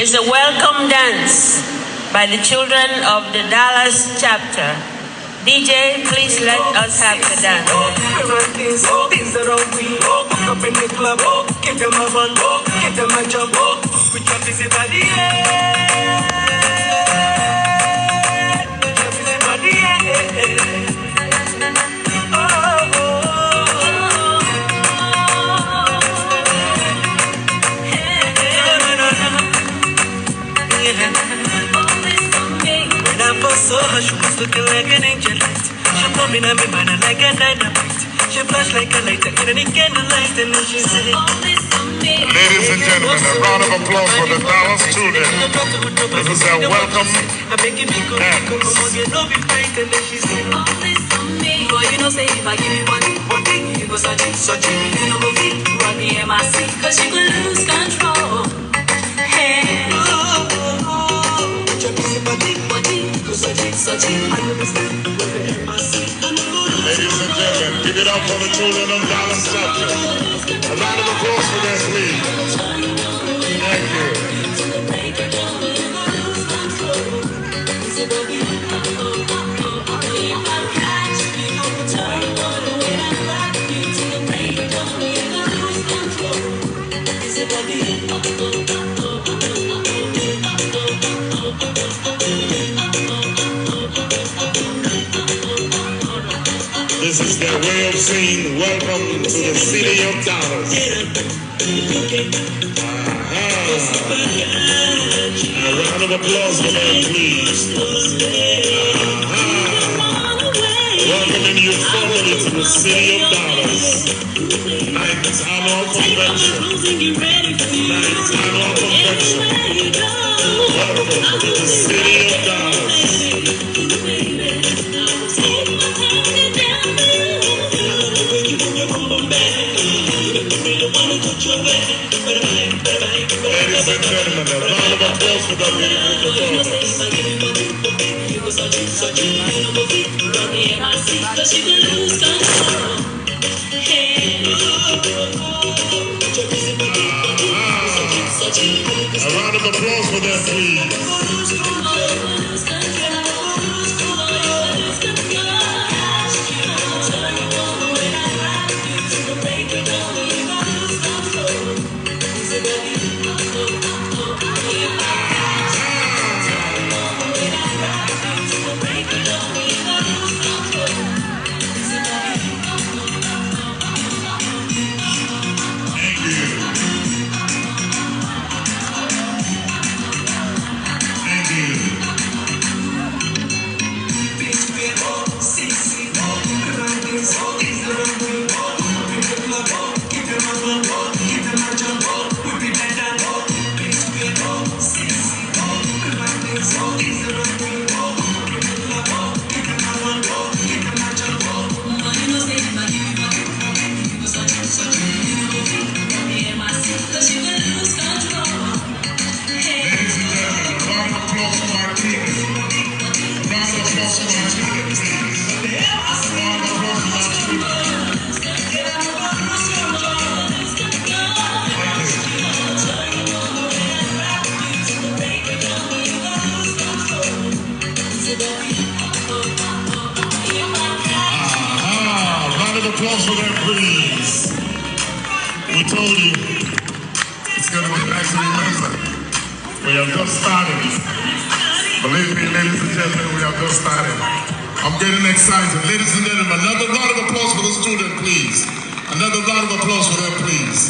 is a welcome dance by the children of the Dallas chapter. DJ, please let us have the dance. Things around we up in the club, give them a run, give them a jump, we drop this in the air. We drop this in the air. When I first saw her, she was looking like an angel light. She put me in my mind like a dynamite. She flashed like a lighter in a candlelight, and then she said, ladies and gentlemen, a round of applause for the Dallas children. This is their welcome dance. Boy, you know, say if I give you one thing, you go searching, you know, go fit, run the MIC, cause you could lose control. Hey, Ladies and gentlemen, give it up for the children of Dallas chapter. A round of applause for them, please. Thank you. This is their way of saying welcome to the city of Dallas. A round of applause for them, please. Welcoming you formally to the city of Dallas. 9th annual convention. 9th annual convention. Welcome to the city of Dallas. Ladies and gentlemen, a round of applause for the beautiful performance. A round of applause for them, please. Applause for them, please. We told you it's going to be nice to remember. We have just started. Believe me, ladies and gentlemen, we have just started. I'm getting excited. Ladies and gentlemen, another round of applause for the student, please. Another round of applause for them, please.